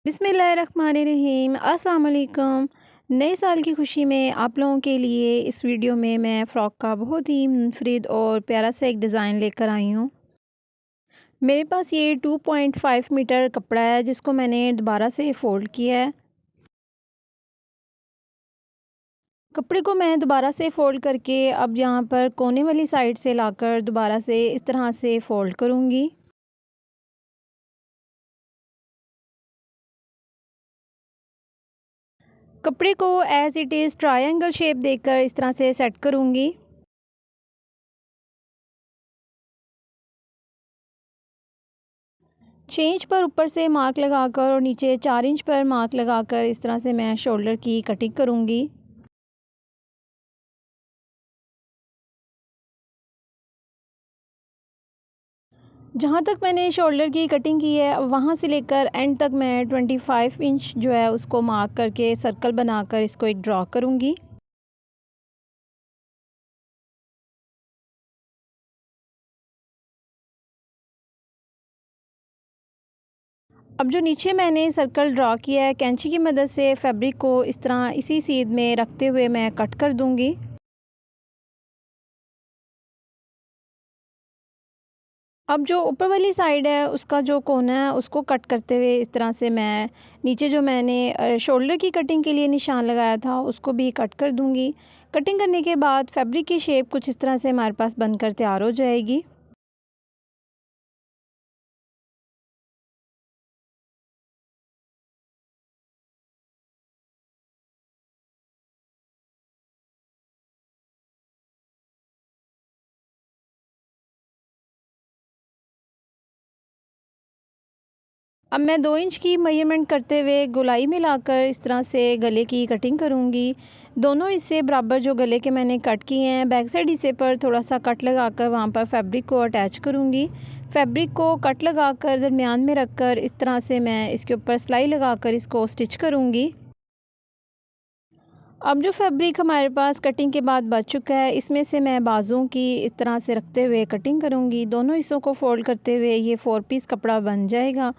बिस्मिल्लाहिर्रहमानिर्रहीम। अस्सलाम वालेकुम। नए साल की खुशी में आप लोगों के लिए इस वीडियो में मैं फ़्रॉक का बहुत ही मुनफ़रिद और प्यारा सा एक डिज़ाइन लेकर आई हूँ। मेरे पास ये 2.5 मीटर कपड़ा है जिसको मैंने दोबारा से फ़ोल्ड किया है। कपड़े को मैं दोबारा से फ़ोल्ड करके अब यहाँ पर कोने वाली साइड से लाकर दोबारा से इस तरह से फ़ोल्ड करूँगी। कपड़े को as it is triangle shape देकर इस तरह से सेट करूँगी। छः इंच पर ऊपर से मार्क लगाकर और नीचे 4 इंच पर मार्क लगाकर इस तरह से मैं शोल्डर की कटिंग करूँगी। जहाँ तक मैंने शोल्डर की कटिंग की है वहाँ से लेकर एंड तक मैं 25 इंच जो है उसको मार्क करके सर्कल बनाकर इसको एक ड्रॉ करूँगी। अब जो नीचे मैंने सर्कल ड्रॉ किया है कैंची की मदद से फैब्रिक को इस तरह इसी सीध में रखते हुए मैं कट कर दूँगी। अब जो ऊपर वाली साइड है उसका जो कोना है उसको कट करते हुए इस तरह से मैं नीचे जो मैंने शोल्डर की कटिंग के लिए निशान लगाया था उसको भी कट कर दूंगी। कटिंग करने के बाद फैब्रिक की शेप कुछ इस तरह से हमारे पास बनकर तैयार हो जाएगी। अब मैं 2 इंच की मेजरमेंट करते हुए गोलाई में लाकर इस तरह से गले की कटिंग करूँगी। दोनों हिस्से बराबर जो गले के मैंने कट किए हैं बैक साइड हिस्से पर थोड़ा सा कट लगाकर वहाँ पर फैब्रिक को अटैच करूँगी। फैब्रिक को कट लगाकर दरमियान में रखकर इस तरह से मैं इसके ऊपर सिलाई लगाकर इसको स्टिच करूँगी। अब जो फैब्रिक हमारे पास कटिंग के बाद बच चुका है इसमें से मैं बाजुओं की इस तरह से रखते हुए कटिंग करूँगी। दोनों हिस्सों को फ़ोल्ड करते हुए ये 4 पीस कपड़ा बन जाएगा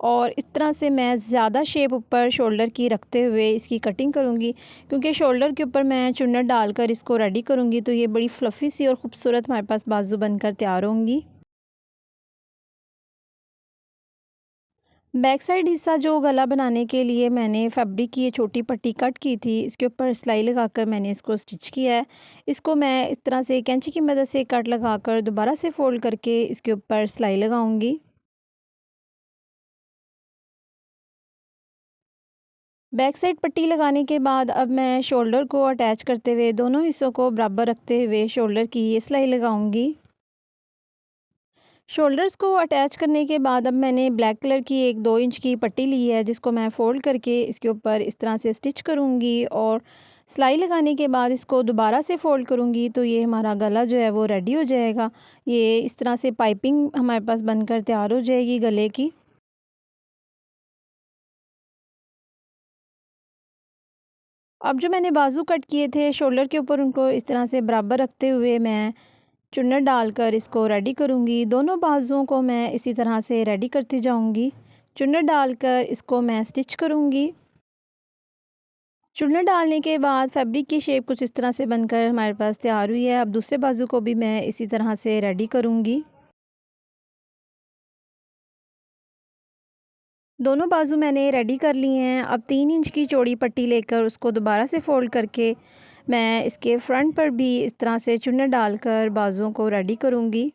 और इस तरह से मैं ज़्यादा शेप ऊपर शोल्डर की रखते हुए इसकी कटिंग करूँगी, क्योंकि शोल्डर के ऊपर मैं चुन्नट डालकर इसको रेडी करूँगी तो ये बड़ी फ्लफ़ी सी और ख़ूबसूरत हमारे पास बाजू बनकर तैयार होंगी। बैक साइड हिस्सा जो गला बनाने के लिए मैंने फैब्रिक की ये छोटी पट्टी कट की थी इसके ऊपर सिलाई लगाकर मैंने इसको स्टिच किया है। इसको मैं इस तरह से कैंची की मदद से कट लगाकर दोबारा से फ़ोल्ड करके इसके ऊपर सिलाई लगाऊंगी। बैक साइड पट्टी लगाने के बाद अब मैं शोल्डर को अटैच करते हुए दोनों हिस्सों को बराबर रखते हुए शोल्डर की ये सिलाई लगाऊंगी। शोल्डर्स को अटैच करने के बाद अब मैंने ब्लैक कलर की एक 2 इंच की पट्टी ली है जिसको मैं फ़ोल्ड करके इसके ऊपर इस तरह से स्टिच करूँगी और सिलाई लगाने के बाद इसको दोबारा से फ़ोल्ड करूँगी तो ये हमारा गला जो है वो रेडी हो जाएगा। ये इस तरह से पाइपिंग हमारे पास बनकर तैयार हो जाएगी गले की। अब जो मैंने बाजू कट किए थे शोल्डर के ऊपर उनको इस तरह से बराबर रखते हुए मैं चुन्नट डालकर इसको रेडी करूँगी। दोनों बाजुओं को मैं इसी तरह से रेडी करती जाऊँगी। चुन्नट डालकर इसको मैं स्टिच करूँगी। चुन्नट डालने के बाद फैब्रिक की शेप कुछ इस तरह से बनकर हमारे पास तैयार हुई है। अब दूसरे बाजू को भी मैं इसी तरह से रेडी करूँगी। दोनों बाजू मैंने रेडी कर लिए हैं। अब 3 इंच की चौड़ी पट्टी लेकर उसको दोबारा से फ़ोल्ड करके मैं इसके फ्रंट पर भी इस तरह से चुन्नट डालकर बाजुओं को रेडी करूँगी।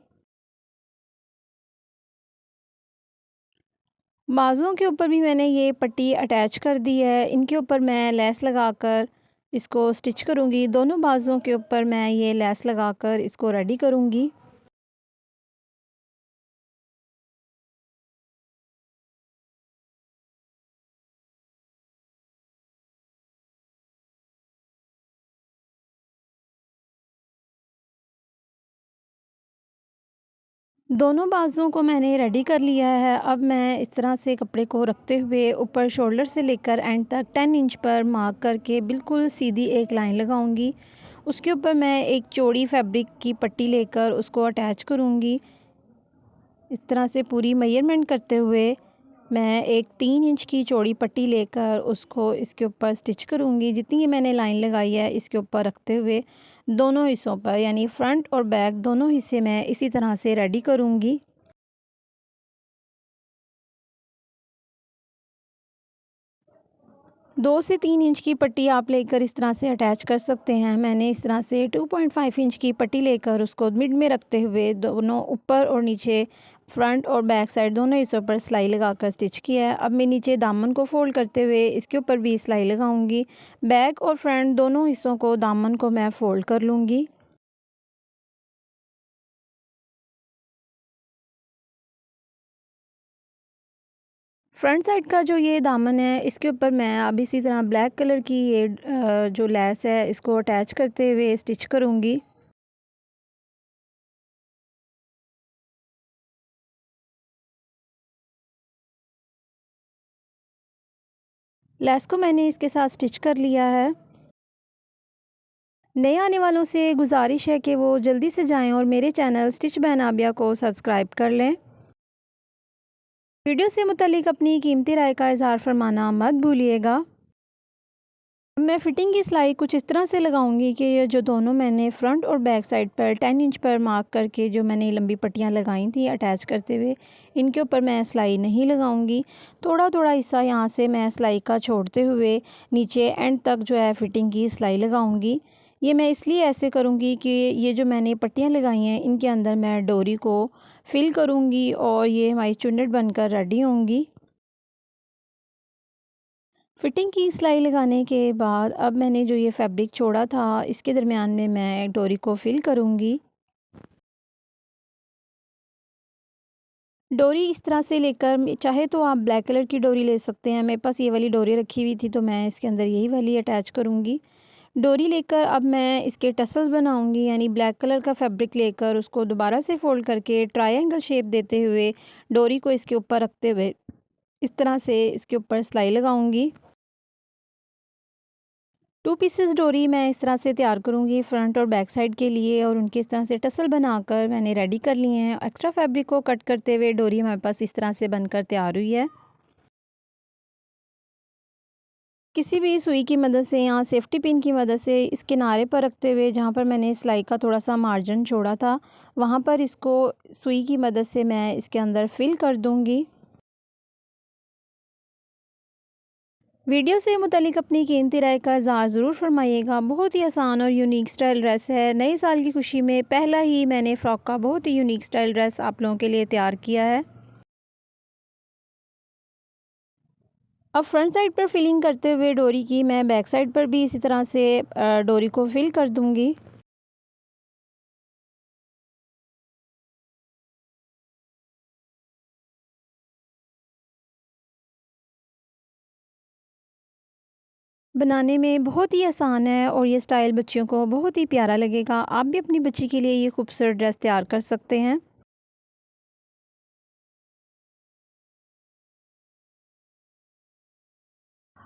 बाजुओं के ऊपर भी मैंने ये पट्टी अटैच कर दी है। इनके ऊपर मैं लेस लगाकर इसको स्टिच करूँगी। दोनों बाजुओं के ऊपर मैं ये लेस लगाकर इसको रेडी करूँगी। दोनों बाजुओं को मैंने रेडी कर लिया है। अब मैं इस तरह से कपड़े को रखते हुए ऊपर शोल्डर से लेकर एंड तक 10 इंच पर मार्क करके बिल्कुल सीधी एक लाइन लगाऊंगी। उसके ऊपर मैं एक चौड़ी फैब्रिक की पट्टी लेकर उसको अटैच करूंगी। इस तरह से पूरी मेजरमेंट करते हुए मैं एक 3 इंच की चौड़ी पट्टी लेकर उसको इसके ऊपर स्टिच करूँगी। जितनी ये मैंने लाइन लगाई है इसके ऊपर रखते हुए दोनों हिस्सों पर यानी फ्रंट और बैक दोनों हिस्से मैं इसी तरह से रेडी करूँगी। 2 से 3 इंच की पट्टी आप लेकर इस तरह से अटैच कर सकते हैं। मैंने इस तरह से 2.5 इंच की पट्टी लेकर उसको मिड में रखते हुए दोनों ऊपर और नीचे फ्रंट और बैक साइड दोनों हिस्सों पर सिलाई लगाकर स्टिच किया है। अब मैं नीचे दामन को फ़ोल्ड करते हुए इसके ऊपर भी सिलाई लगाऊंगी। बैक और फ्रंट दोनों हिस्सों को दामन को मैं फ़ोल्ड कर लूँगी। फ्रंट साइड का जो ये दामन है इसके ऊपर मैं अब इसी तरह ब्लैक कलर की ये जो लेस है इसको अटैच करते हुए स्टिच करूँगी। लेस को मैंने इसके साथ स्टिच कर लिया है। नए आने वालों से गुजारिश है कि वो जल्दी से जाएं और मेरे चैनल स्टिच बाय नाबिया को सब्सक्राइब कर लें। वीडियो से मुतालिक अपनी कीमती राय का इज़हार फरमाना मत भूलिएगा। मैं फ़िटिंग की सिलाई कुछ इस तरह से लगाऊंगी कि ये जो दोनों मैंने फ्रंट और बैक साइड पर 10 इंच पर मार्क करके जो मैंने लंबी पट्टियाँ लगाई थी अटैच करते हुए इनके ऊपर मैं सिलाई नहीं लगाऊंगी। थोड़ा थोड़ा हिस्सा यहाँ से मैं सिलाई का छोड़ते हुए नीचे एंड तक जो है फ़िटिंग की सिलाई लगाऊंगी। ये मैं इसलिए ऐसे करूँगी कि ये जो मैंने पट्टियाँ लगाई हैं इनके अंदर मैं डोरी को फिल करूँगी और ये हमारी चुन्नट बनकर रेडी होंगी। फ़िटिंग की सिलाई लगाने के बाद अब मैंने जो ये फैब्रिक छोड़ा था इसके दरमियान में मैं डोरी को फिल करूँगी। डोरी इस तरह से लेकर चाहे तो आप ब्लैक कलर की डोरी ले सकते हैं। मेरे पास ये वाली डोरी रखी हुई थी तो मैं इसके अंदर यही वाली अटैच करूँगी। डोरी लेकर अब मैं इसके टसल्स बनाऊँगी यानी ब्लैक कलर का फैब्रिक लेकर उसको दोबारा से फ़ोल्ड करके ट्रायंगल शेप देते हुए डोरी को इसके ऊपर रखते हुए इस तरह से इसके ऊपर सिलाई लगाऊँगी। 2 पीसेस डोरी मैं इस तरह से तैयार करूँगी फ्रंट और बैक साइड के लिए और उनके इस तरह से टसल बनाकर मैंने रेडी कर लिए हैं। एक्स्ट्रा फैब्रिक को कट करते हुए डोरी हमारे पास इस तरह से बनकर तैयार हुई है। किसी भी सुई की मदद से या सेफ्टी पिन की मदद से इस किनारे पर रखते हुए जहाँ पर मैंने सिलाई का थोड़ा सा मार्जिन छोड़ा था वहाँ पर इसको सुई की मदद से मैं इसके अंदर फिल कर दूँगी। वीडियो से मुतालिक अपनी कीमती राय का इज़हार ज़रूर फरमाइएगा। बहुत ही आसान और यूनिक स्टाइल ड्रेस है। नए साल की खुशी में पहला ही मैंने फ़्रॉक का बहुत ही यूनिक स्टाइल ड्रेस आप लोगों के लिए तैयार किया है। अब फ्रंट साइड पर फिलिंग करते हुए डोरी की मैं बैक साइड पर भी इसी तरह से डोरी को फिल कर दूँगी। बनाने में बहुत ही आसान है और ये स्टाइल बच्चियों को बहुत ही प्यारा लगेगा। आप भी अपनी बच्ची के लिए ये खूबसूरत ड्रेस तैयार कर सकते हैं।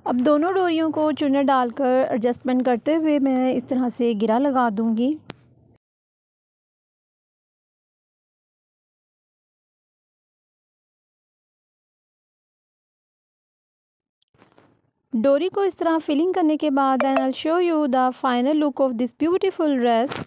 अब दोनों डोरियों को चुन्नट डालकर एडजस्टमेंट करते हुए मैं इस तरह से गिरा लगा दूँगी। डोरी को इस तरह फिलिंग करने के बाद I will show you the final look of this beautiful dress.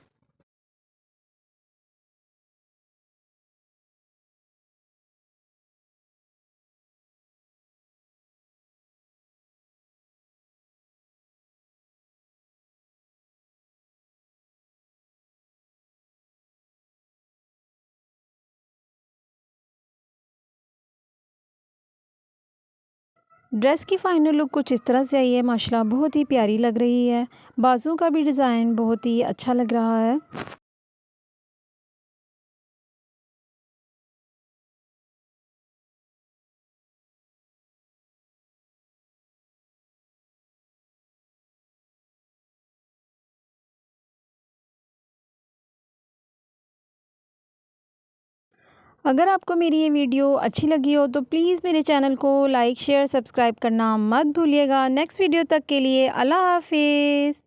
Dress की फ़ाइनल लुक कुछ इस तरह से आई है। माशाल्लाह बहुत ही प्यारी लग रही है। बाजू का भी डिज़ाइन बहुत ही अच्छा लग रहा है। अगर आपको मेरी ये वीडियो अच्छी लगी हो तो प्लीज़ मेरे चैनल को लाइक शेयर सब्सक्राइब करना मत भूलिएगा। नेक्स्ट वीडियो तक के लिए अल्लाह हाफ़िज़।